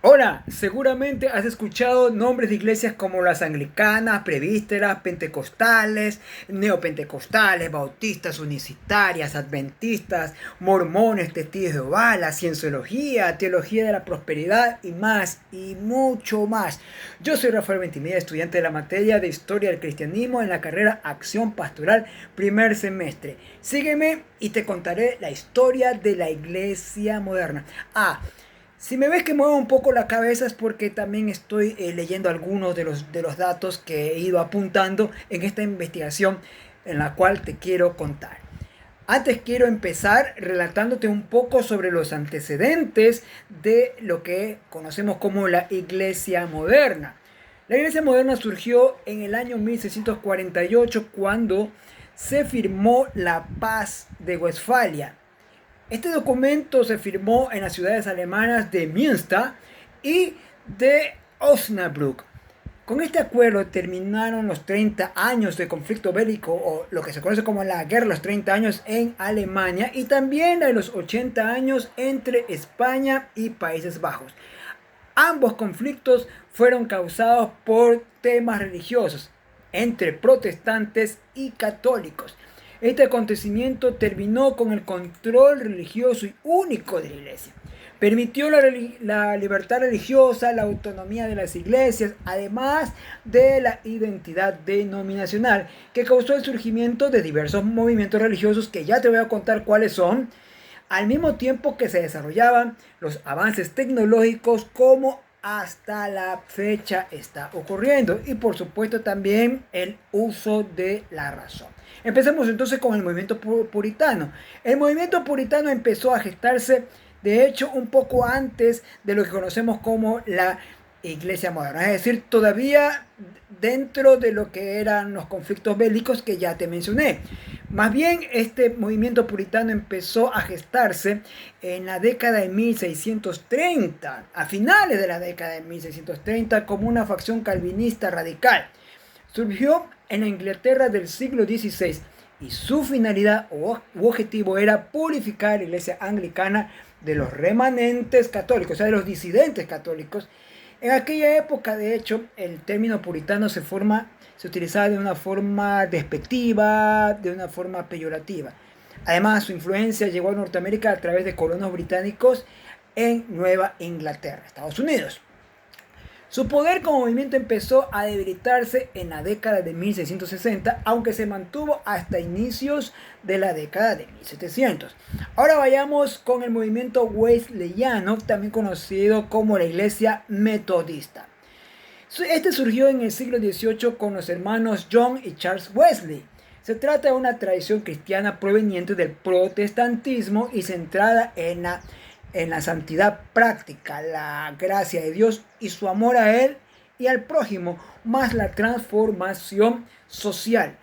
Hola, seguramente has escuchado nombres de iglesias como las anglicanas, presbíteras, pentecostales, neopentecostales, bautistas, unicitarias, adventistas, mormones, testigos de Jehová, la cienciología, teología de la prosperidad y más, y mucho más. Yo soy Rafael Ventimilla, estudiante de la materia de Historia del Cristianismo en la carrera Acción Pastoral, primer semestre. Sígueme y te contaré la historia de la iglesia moderna. Si me ves que muevo un poco la cabeza es porque también estoy leyendo algunos de los datos que he ido apuntando en esta investigación en la cual te quiero contar. Antes quiero empezar relatándote un poco sobre los antecedentes de lo que conocemos como la Iglesia moderna. La Iglesia moderna surgió en el año 1648 cuando se firmó la Paz de Westfalia. Este documento se firmó en las ciudades alemanas de Münster y de Osnabrück. Con este acuerdo terminaron los 30 años de conflicto bélico, o lo que se conoce como la Guerra de los 30 años en Alemania, y también la de los 80 años entre España y Países Bajos. Ambos conflictos fueron causados por temas religiosos entre protestantes y católicos. Este acontecimiento terminó con el control religioso y único de la iglesia. Permitió la libertad religiosa, la autonomía de las iglesias, además de la identidad denominacional, que causó el surgimiento de diversos movimientos religiosos que ya te voy a contar cuáles son, al mismo tiempo que se desarrollaban los avances tecnológicos como hasta la fecha está ocurriendo, y por supuesto también el uso de la razón. Empecemos entonces con el movimiento puritano. El movimiento puritano empezó a gestarse, de hecho, un poco antes de lo que conocemos como la iglesia moderna, es decir, todavía dentro de lo que eran los conflictos bélicos que ya te mencioné. Más bien, este movimiento puritano empezó a gestarse en la década de 1630, a finales de la década de 1630, como una facción calvinista radical. Surgió en la Inglaterra del siglo XVI y su finalidad u objetivo era purificar la iglesia anglicana de los remanentes católicos, o sea, de los disidentes católicos. En aquella época, de hecho, el término puritano se utilizaba de una forma despectiva, de una forma peyorativa. Además, su influencia llegó a Norteamérica a través de colonos británicos en Nueva Inglaterra, Estados Unidos. Su poder como movimiento empezó a debilitarse en la década de 1660, aunque se mantuvo hasta inicios de la década de 1700. Ahora vayamos con el movimiento wesleyano, también conocido como la Iglesia Metodista. Este surgió en el siglo XVIII con los hermanos John y Charles Wesley. Se trata de una tradición cristiana proveniente del protestantismo y centrada en la santidad práctica, la gracia de Dios y su amor a Él y al prójimo, más la transformación social.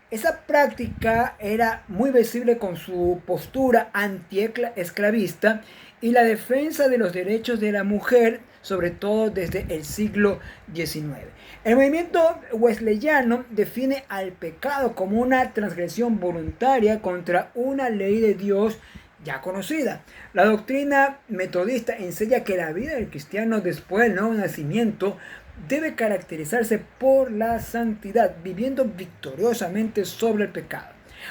Esa práctica era muy visible con su postura anti-esclavista y la defensa de los derechos de la mujer, sobre todo desde el siglo XIX. El movimiento wesleyano define al pecado como una transgresión voluntaria contra una ley de Dios ya conocida. La doctrina metodista enseña que la vida del cristiano después del nuevo nacimiento debe caracterizarse por la santidad, viviendo victoriosamente sobre el pecado.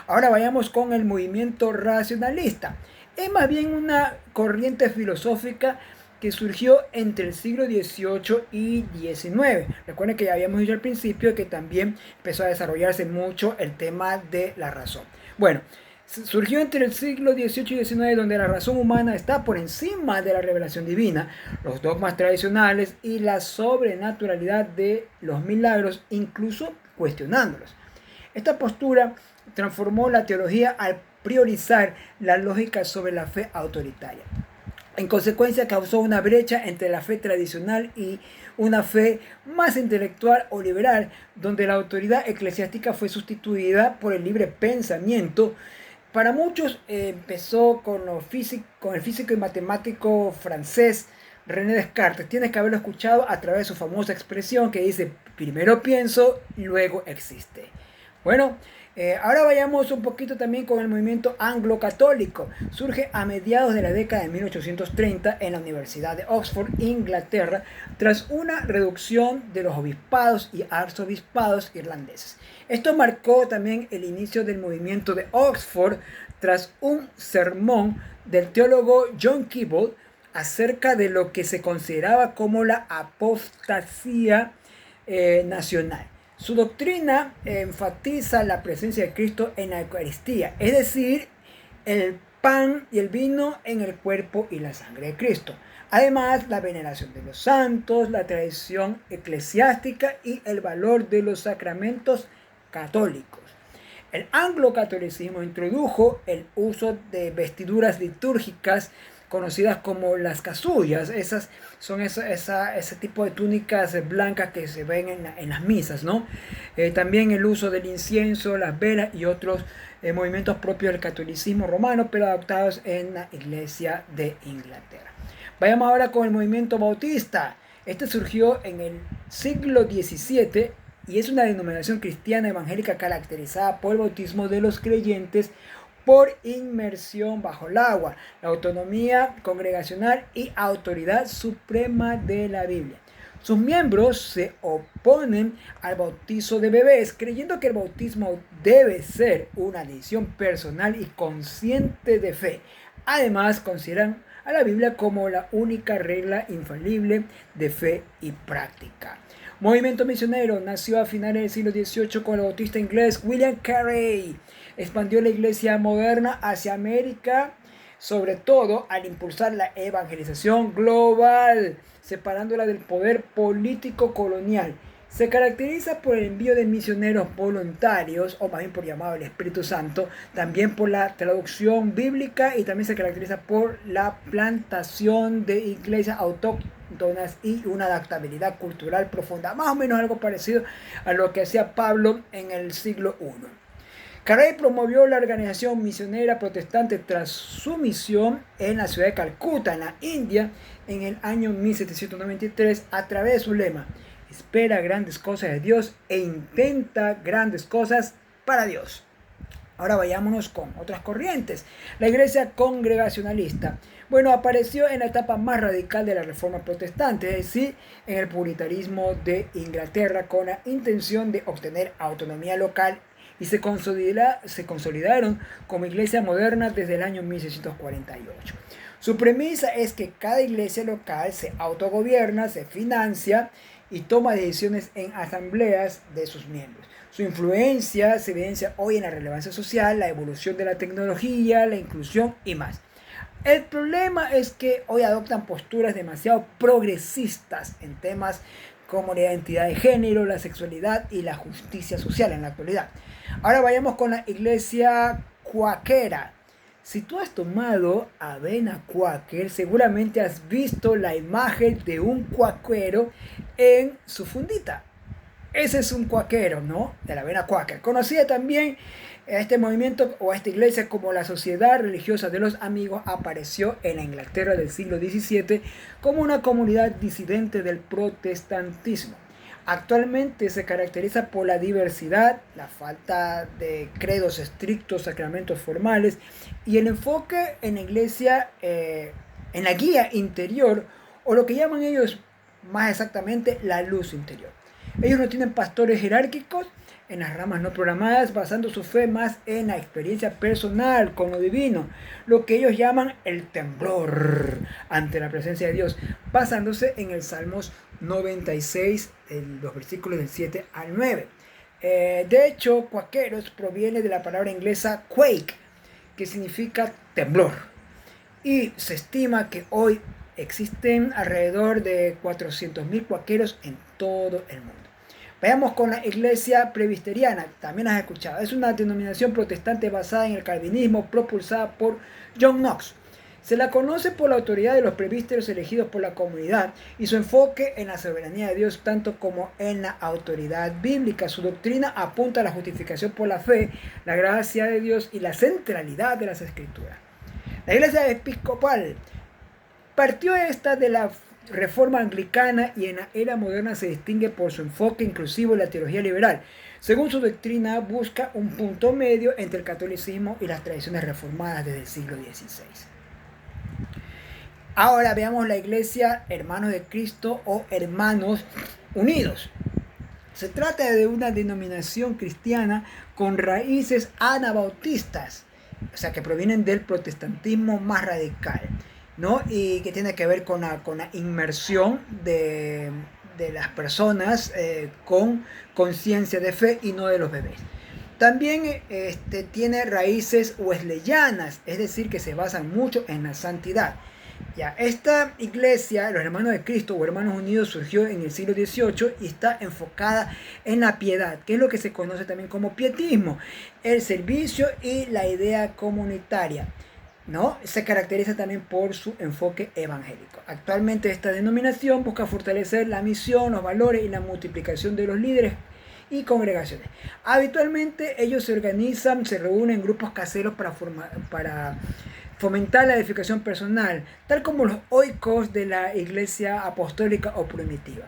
Ahora vayamos con el movimiento racionalista. Es más bien una corriente filosófica que surgió entre el siglo XVIII y XIX. Recuerden que ya habíamos dicho al principio que también empezó a desarrollarse mucho el tema de la razón. Bueno, surgió entre el siglo XVIII y XIX, donde la razón humana está por encima de la revelación divina, los dogmas tradicionales y la sobrenaturalidad de los milagros, incluso cuestionándolos. Esta postura transformó la teología al priorizar la lógica sobre la fe autoritaria. En consecuencia, causó una brecha entre la fe tradicional y una fe más intelectual o liberal, donde la autoridad eclesiástica fue sustituida por el libre pensamiento. Para muchos empezó con el físico y matemático francés René Descartes. Tienes que haberlo escuchado a través de su famosa expresión que dice: primero pienso, luego existe. Bueno, Ahora vayamos un poquito también con el movimiento anglo-católico. Surge a mediados de la década de 1830 en la Universidad de Oxford, Inglaterra, tras una reducción de los obispados y arzobispados irlandeses. Esto marcó también el inicio del movimiento de Oxford tras un sermón del teólogo John Keble acerca de lo que se consideraba como la apostasía nacional. Su doctrina enfatiza la presencia de Cristo en la Eucaristía, es decir, el pan y el vino en el cuerpo y la sangre de Cristo. Además, la veneración de los santos, la tradición eclesiástica y el valor de los sacramentos católicos. El anglo-catolicismo introdujo el uso de vestiduras litúrgicas conocidas como las casullas. Esas son ese tipo de túnicas blancas que se ven en las misas, ¿no? También el uso del incienso, las velas y otros movimientos propios del catolicismo romano, pero adoptados en la Iglesia de Inglaterra. Vayamos ahora con el movimiento bautista. Este surgió en el siglo XVII y es una denominación cristiana evangélica caracterizada por el bautismo de los creyentes por inmersión bajo el agua, la autonomía congregacional y autoridad suprema de la Biblia. Sus miembros se oponen al bautizo de bebés, creyendo que el bautismo debe ser una decisión personal y consciente de fe. Además, consideran a la Biblia como la única regla infalible de fe y práctica. Movimiento misionero nació a finales del siglo XVIII con el bautista inglés William Carey. Expandió la iglesia moderna hacia América, sobre todo al impulsar la evangelización global, separándola del poder político colonial. Se caracteriza por el envío de misioneros voluntarios, o más bien por llamado del Espíritu Santo, también por la traducción bíblica y también se caracteriza por la plantación de iglesias autóctonas y una adaptabilidad cultural profunda, más o menos algo parecido a lo que hacía Pablo en el siglo I. Carey promovió la organización misionera protestante tras su misión en la ciudad de Calcuta, en la India, en el año 1793, a través de su lema: espera grandes cosas de Dios e intenta grandes cosas para Dios. Ahora vayámonos con otras corrientes. La iglesia congregacionalista. Bueno, apareció en la etapa más radical de la Reforma Protestante, es decir, en el puritanismo de Inglaterra, con la intención de obtener autonomía local y se consolidaron como iglesia moderna desde el año 1648. Su premisa es que cada iglesia local se autogobierna, se financia y toma decisiones en asambleas de sus miembros. Su influencia se evidencia hoy en la relevancia social, la evolución de la tecnología, la inclusión y más. El problema es que hoy adoptan posturas demasiado progresistas en temas como la identidad de género, la sexualidad y la justicia social en la actualidad. Ahora vayamos con la iglesia cuáquera. Si tú has tomado avena cuáquer, seguramente has visto la imagen de un cuáquero en su fundita. Ese es un cuáquero, ¿no? De la avena cuáquer. Conocida también este movimiento o esta iglesia como la Sociedad Religiosa de los Amigos, apareció en la Inglaterra del siglo XVII como una comunidad disidente del protestantismo. Actualmente se caracteriza por la diversidad, la falta de credos estrictos, sacramentos formales y el enfoque en la iglesia, en la guía interior, o lo que llaman ellos más exactamente la luz interior. Ellos no tienen pastores jerárquicos en las ramas no programadas, basando su fe más en la experiencia personal con lo divino, lo que ellos llaman el temblor ante la presencia de Dios, basándose en el Salmos 96, los versículos del 7 al 9. De hecho, cuáqueros proviene de la palabra inglesa quake, que significa temblor, y se estima que hoy existen alrededor de 400.000 cuáqueros en todo el mundo. Vayamos con la iglesia presbiteriana, también has escuchado. Es una denominación protestante basada en el calvinismo, propulsada por John Knox. Se la conoce por la autoridad de los presbíteros elegidos por la comunidad y su enfoque en la soberanía de Dios, tanto como en la autoridad bíblica. Su doctrina apunta a la justificación por la fe, la gracia de Dios y la centralidad de las Escrituras. La iglesia episcopal partió esta de la Reforma Anglicana y en la era moderna se distingue por su enfoque inclusivo en la teología liberal. Según su doctrina, busca un punto medio entre el catolicismo y las tradiciones reformadas desde el siglo XVI. Ahora veamos la Iglesia Hermanos de Cristo o Hermanos Unidos. Se trata de una denominación cristiana con raíces anabautistas, o sea, que provienen del protestantismo más radical, ¿no? Y que tiene que ver con la inmersión de las personas con conciencia de fe y no de los bebés. También tiene raíces wesleyanas, es decir, que se basan mucho en la santidad. Ya, esta iglesia, los Hermanos de Cristo o Hermanos Unidos, surgió en el siglo XVIII y está enfocada en la piedad, que es lo que se conoce también como pietismo, el servicio y la idea comunitaria, ¿no? Se caracteriza también por su enfoque evangélico. Actualmente esta denominación busca fortalecer la misión, los valores y la multiplicación de los líderes y congregaciones. Habitualmente ellos se organizan, se reúnen en grupos caseros para fomentar la edificación personal, tal como los oikos de la iglesia apostólica o primitiva.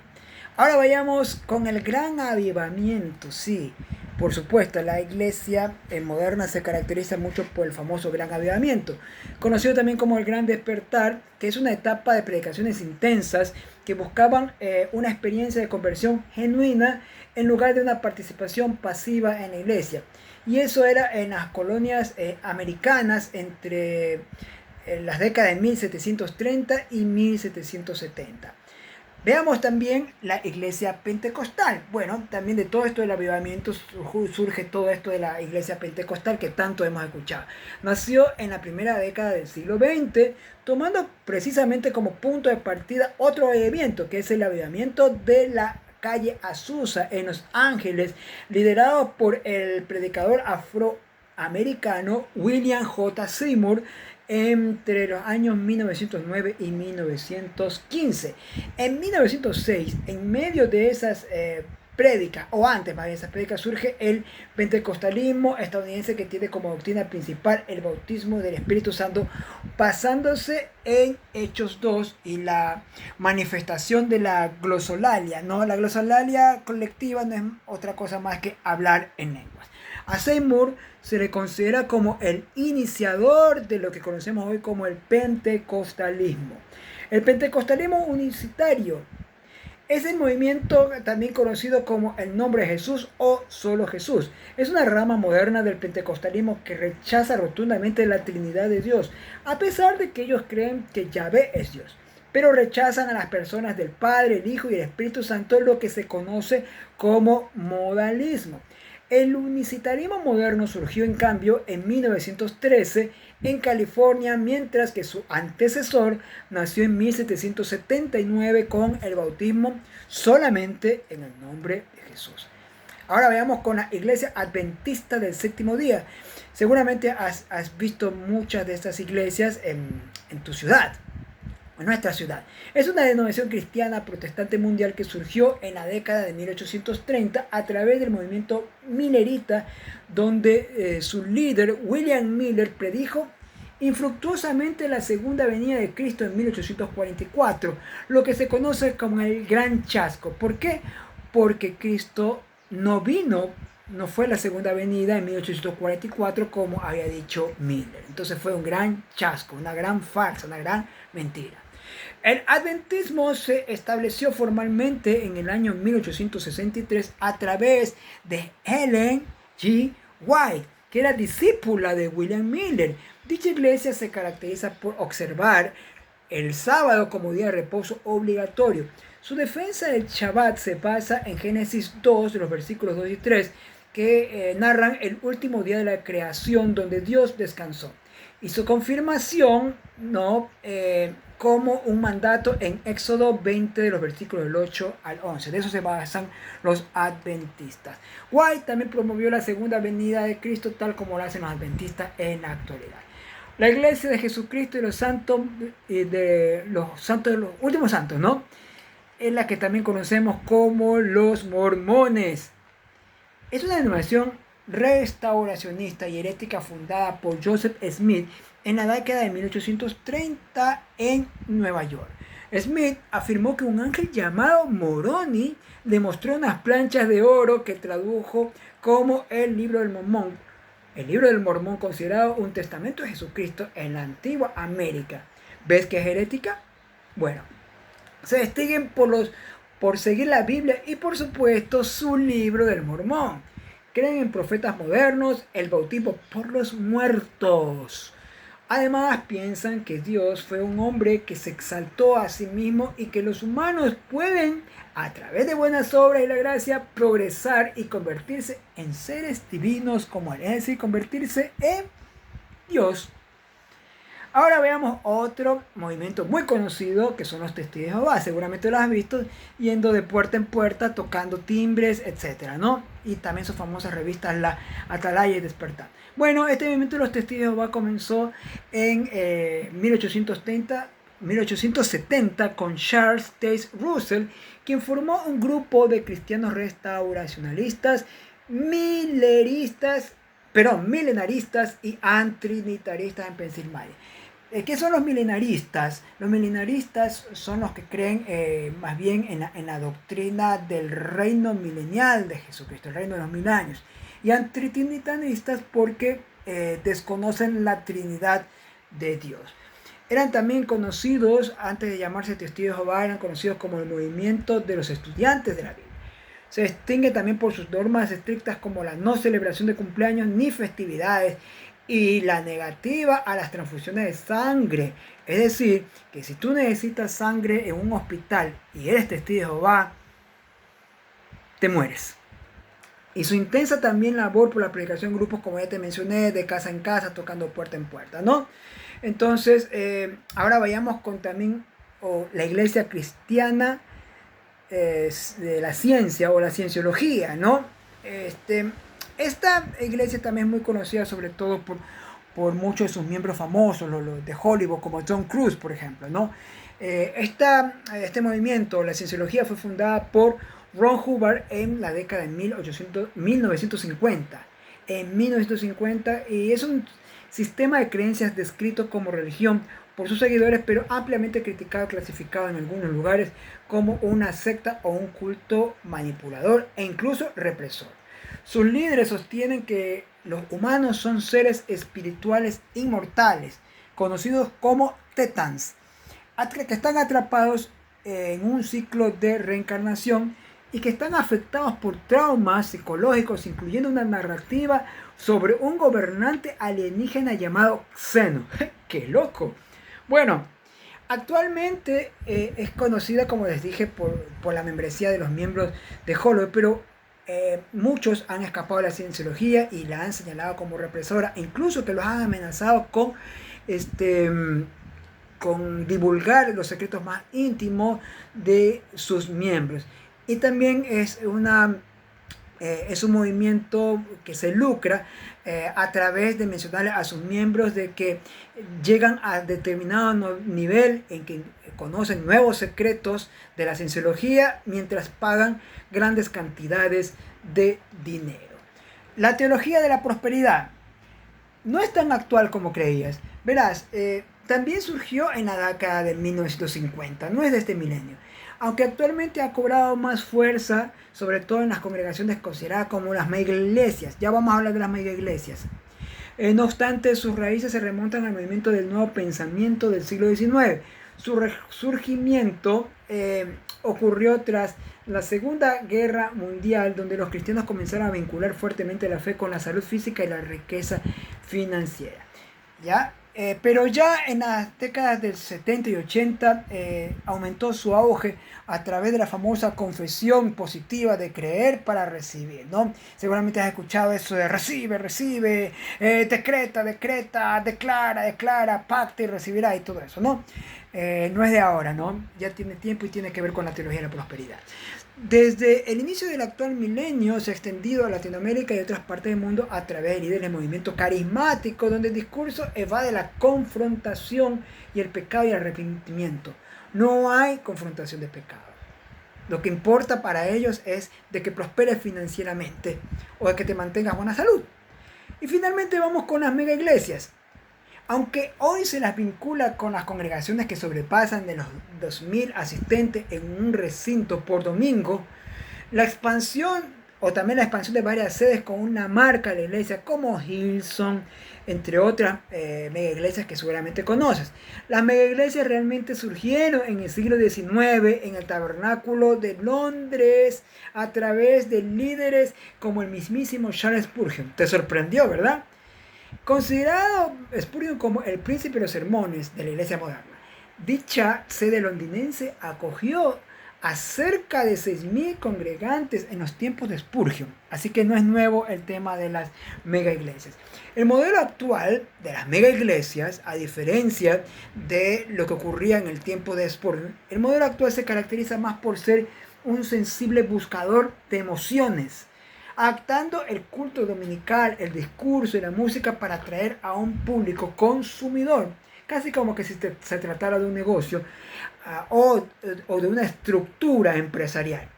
Ahora vayamos con el gran avivamiento. Sí, por supuesto, la iglesia moderna se caracteriza mucho por el famoso gran avivamiento, conocido también como el gran despertar, que es una etapa de predicaciones intensas que buscaban una experiencia de conversión genuina en lugar de una participación pasiva en la iglesia. Y eso era en las colonias americanas entre las décadas de 1730 y 1770. Veamos también la iglesia pentecostal. Bueno, también de todo esto del avivamiento surge todo esto de la iglesia pentecostal que tanto hemos escuchado. Nació en la primera década del siglo XX, tomando precisamente como punto de partida otro avivamiento, que es el avivamiento de la calle Azusa en Los Ángeles, liderado por el predicador afroamericano William J. Seymour entre los años 1909 y 1915. En 1906, en medio de esas prédicas, o antes más de esas prédicas, surge el pentecostalismo estadounidense, que tiene como doctrina principal el bautismo del Espíritu Santo, basándose en Hechos 2 y la manifestación de la glosolalia, ¿no? La glosolalia colectiva no es otra cosa más que hablar en lenguas. A Seymour se le considera como el iniciador de lo que conocemos hoy como el pentecostalismo. El pentecostalismo unicitario es el movimiento también conocido como el nombre de Jesús o solo Jesús. Es una rama moderna del pentecostalismo que rechaza rotundamente la Trinidad de Dios, a pesar de que ellos creen que Yahvé es Dios. Pero rechazan a las personas del Padre, el Hijo y el Espíritu Santo, lo que se conoce como modalismo. El unicitarismo moderno surgió en cambio en 1913 en California, mientras que su antecesor nació en 1779 con el bautismo solamente en el nombre de Jesús. Ahora veamos con la Iglesia Adventista del Séptimo Día. Seguramente has visto muchas de estas iglesias en tu ciudad. En nuestra ciudad. Es una denominación cristiana protestante mundial que surgió en la década de 1830 a través del movimiento millerita, donde su líder William Miller predijo infructuosamente la segunda venida de Cristo en 1844, lo que se conoce como el Gran Chasco. ¿Por qué? Porque Cristo no fue la segunda venida en 1844 como había dicho Miller. Entonces fue un gran chasco, una gran farsa, una gran mentira. El adventismo se estableció formalmente en el año 1863 a través de Ellen G. White, que era discípula de William Miller. Dicha iglesia se caracteriza por observar el sábado como día de reposo obligatorio. Su defensa del Shabbat se basa en Génesis 2, de los versículos 2 y 3, que narran el último día de la creación donde Dios descansó. Y su confirmación, ¿no? Como un mandato en Éxodo 20 de los versículos del 8 al 11. De eso se basan los adventistas. White también promovió la segunda venida de Cristo tal como lo hacen los adventistas en la actualidad. La iglesia de Jesucristo y los santos de los últimos santos, ¿no? Es la que también conocemos como los mormones. Es una denominación restauracionista y herética fundada por Joseph Smith en la década de 1830 en Nueva York. Smith afirmó que un ángel llamado Moroni le mostró unas planchas de oro que tradujo como el Libro del Mormón. El Libro del Mormón, considerado un testamento de Jesucristo en la antigua América. ¿Ves que es herética? Bueno, se distinguen por seguir la Biblia y por supuesto su Libro del Mormón. Creen en profetas modernos, el bautismo por los muertos. Además, piensan que Dios fue un hombre que se exaltó a sí mismo y que los humanos pueden, a través de buenas obras y la gracia, progresar y convertirse en seres divinos como Él, es decir, convertirse en Dios. Ahora veamos otro movimiento muy conocido que son los Testigos de Jehová. Seguramente lo has visto yendo de puerta en puerta, tocando timbres, etcétera, ¿no? Y también sus famosas revistas La Atalaya y Despertar. Bueno, este movimiento de los Testigos de Jehová comenzó en 1870 con Charles Taze Russell, quien formó un grupo de cristianos restauracionalistas, milenaristas y antrinitaristas en Pensilvania. ¿Qué son los milenaristas? Los milenaristas son los que creen más bien en la doctrina del reino milenial de Jesucristo, el reino de los 1000 años. Y antitrinitaristas porque desconocen la Trinidad de Dios. Eran también conocidos, antes de llamarse Testigos de Jehová, eran conocidos como el movimiento de los estudiantes de la Biblia. Se distingue también por sus normas estrictas como la no celebración de cumpleaños ni festividades y la negativa a las transfusiones de sangre. Es decir, que si tú necesitas sangre en un hospital y eres testigo de Jehová, te mueres. Y su intensa también labor por la predicación en grupos, como ya te mencioné, de casa en casa, tocando puerta en puerta, ¿no? Entonces, ahora vayamos con también la iglesia cristiana de la ciencia o la cienciología, ¿no? Esta iglesia también es muy conocida sobre todo por muchos de sus miembros famosos, los de Hollywood, como Tom Cruise, por ejemplo, ¿no? Este movimiento, la cienciología, fue fundada por Ron Hubbard en la década de 1950. En 1950, y es un sistema de creencias descrito como religión por sus seguidores, pero ampliamente criticado y clasificado en algunos lugares como una secta o un culto manipulador e incluso represor. Sus líderes sostienen que los humanos son seres espirituales inmortales, conocidos como Thetans, que están atrapados en un ciclo de reencarnación y que están afectados por traumas psicológicos, incluyendo una narrativa sobre un gobernante alienígena llamado Xeno. ¡Qué loco! Bueno, actualmente es conocida, como les dije, por la membresía de los miembros de Hollywood, pero muchos han escapado de la cienciología y la han señalado como represora, incluso que los han amenazado con divulgar los secretos más íntimos de sus miembros. Y también es un movimiento que se lucra a través de mencionarle a sus miembros de que llegan a determinado nivel en que conocen nuevos secretos de la cienciología mientras pagan grandes cantidades de dinero. La teología de la prosperidad no es tan actual como creías. Verás, también surgió en la década de 1950, no es de este milenio. Aunque actualmente ha cobrado más fuerza, sobre todo en las congregaciones consideradas como las mega iglesias. Ya vamos a hablar de las mega iglesias. No obstante, sus raíces se remontan al movimiento del nuevo pensamiento del siglo XIX. Su resurgimiento ocurrió tras la Segunda Guerra Mundial, donde los cristianos comenzaron a vincular fuertemente la fe con la salud física y la riqueza financiera. ¿Ya? Pero ya en las décadas del 70 y 80 aumentó su auge a través de la famosa confesión positiva de creer para recibir, ¿no? Seguramente has escuchado eso de recibe, decreta, declara, pacta y recibirá y todo eso, ¿no? No es de ahora, ¿no? Ya tiene tiempo y tiene que ver con la teología de la prosperidad. Desde el inicio del actual milenio se ha extendido a Latinoamérica y otras partes del mundo a través de líderes del movimiento carismático, donde el discurso evade la confrontación y el pecado y el arrepentimiento. No hay confrontación de pecado. Lo que importa para ellos es de que prosperes financieramente o de que te mantengas buena salud. Y finalmente vamos con las mega iglesias. Aunque hoy se las vincula con las congregaciones que sobrepasan de los 2000 asistentes en un recinto por domingo, la expansión o también la expansión de varias sedes con una marca de la iglesia como Hillsong, entre otras mega iglesias que seguramente conoces. Las mega iglesias realmente surgieron en el siglo XIX en el tabernáculo de Londres a través de líderes como el mismísimo Charles Spurgeon. Te sorprendió, ¿verdad? Considerado Spurgeon como el príncipe de los sermones de la iglesia moderna, dicha sede londinense acogió a cerca de 6.000 congregantes en los tiempos de Spurgeon, así que no es nuevo el tema de las mega iglesias. El modelo actual de las mega iglesias, a diferencia de lo que ocurría en el tiempo de Spurgeon, el modelo actual se caracteriza más por ser un sensible buscador de emociones, adaptando el culto dominical, el discurso y la música para atraer a un público consumidor, casi como que si se tratara de un negocio o de una estructura empresarial.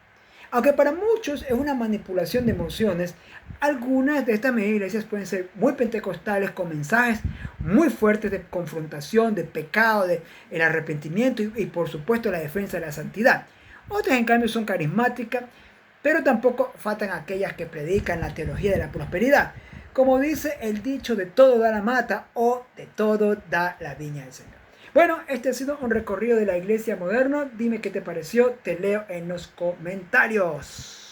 Aunque para muchos es una manipulación de emociones, algunas de estas mega iglesias pueden ser muy pentecostales con mensajes muy fuertes de confrontación, de pecado, de el arrepentimiento y por supuesto la defensa de la santidad. Otras en cambio son carismáticas, pero tampoco faltan aquellas que predican la teología de la prosperidad. Como dice el dicho, de todo da la mata o de todo da la viña del Señor. Bueno, este ha sido un recorrido de la iglesia moderna. Dime qué te pareció, te leo en los comentarios.